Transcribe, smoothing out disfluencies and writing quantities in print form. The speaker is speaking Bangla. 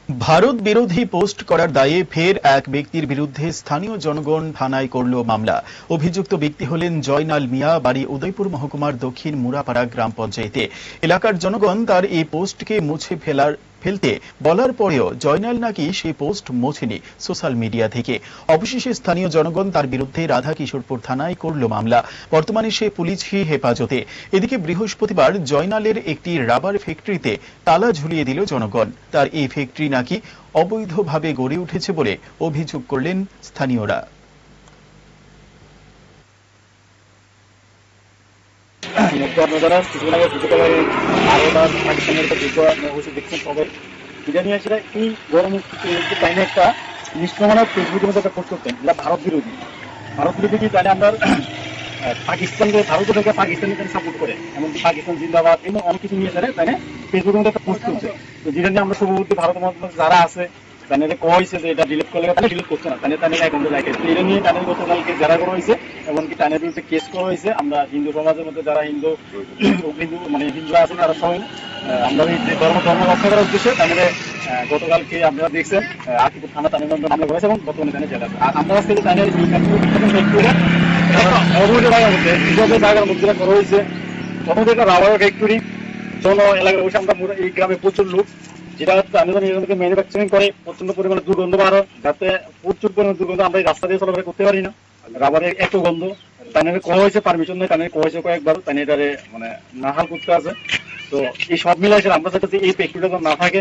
ভারত বিরোধী পোস্ট করার দায়ে ফের এক ব্যক্তির বিরুদ্ধে স্থানীয় জনগণ থানায় করল মামলা। অভিযুক্ত ব্যক্তি হলেন জয়নাল মিয়া, বাড়ি উদয়পুর মহকুমার দক্ষিণ মুরাপাড়া গ্রাম পঞ্চায়েতে। এলাকার জনগণ তার এই পোস্টকে মুছে ফেলতে বলার পরেও জয়নাল নাকি সেই পোস্ট মোছেনি সোশ্যাল মিডিয়া থেকে। অবশেষে স্থানীয় জনগণ তার বিরুদ্ধে রাধাকিশোরপুর থানায় করল মামলা। বর্তমানে সে পুলিশি হেফাজতে। এদিকে বৃহস্পতিবার জয়নালের একটি রাবার ফ্যাক্টরিতে তালা ঝুলিয়ে দিল জনগণ। তার এই ফ্যাক্টরি নাকি অবৈধভাবে গড়ে উঠেছে বলে অভিযোগ করলেন স্থানীয়রা। আপনারা কিছুদিন আগে ভারত আর পাকিস্তানের একটা যুদ্ধ অবশ্যই দেখছেন সবাই। এটা নিয়ে সেটা এই গরম টাইমে একটা নিষ্ক্রমণের ফেসবুকের মধ্যে একটা পোস্ট করতেন, যেটা ভারত বিরোধী কি তাহলে আমরা পাকিস্তানকে ভারত থেকে পাকিস্তানকে সাপোর্ট করে, এমনকি পাকিস্তান জিন্দাবাদ এবং অনেক কিছু নিয়ে তারা তাই ফেসবুকের মধ্যে একটা পোস্ট করছে। তো যেটা নিয়ে আমরা সভাপতি ভারতের মধ্যে যারা আছে তাদের কয়েছে যে এটা ডিলিট করলে তাহলে ডিলিট করছে না, তাদের অ্যাকাউন্টে লাগে। এটা নিয়ে তাদের গতকালকে যারা করা হয়েছে, এমনকি তাদের বিরুদ্ধে কেস করা হয়েছে। আমরা হিন্দু সমাজের মধ্যে যারা হিন্দু মানে হিন্দুরা আছে তারা সবাই আমরা এই ধর্ম রক্ষা করার উদ্দেশ্যে তাদের গতকালকে আপনারা দেখছেন আকিপুর থানা তাদের মামলা করেছে এবং বর্তমানে তাদের জেলা আমরা আজকে তাদের অবৈধ জায়গার মধ্যে নিজেদের জায়গার মধ্যে করা হয়েছে। প্রথমত একটা রাবার ফ্যাক্টরি জন এলাকায় বসে আমরা এই গ্রামে প্রচুর লোক, যেটা হচ্ছে আমি নিজেদেরকে ম্যানুফ্যাকচারিং করে প্রচন্ড পরিমাণে দুর্গন্ধ বাড়ো, যাতে প্রচুর পরিমাণে দুর্গন্ধ আমরা এই রাস্তা দিয়ে চলাফেরা করতে পারি না। রাবারের এত গন্ধ তাদের কয়া হয়েছে, পারমিশন নেই, তাদের কয়া হয়েছে কয়েকবার, তাদের এটারে মানে নাহাল করতে আছে। তো এই সব মিলে আমরা চাইতে এই ফ্যাক্টরিটা না থাকে।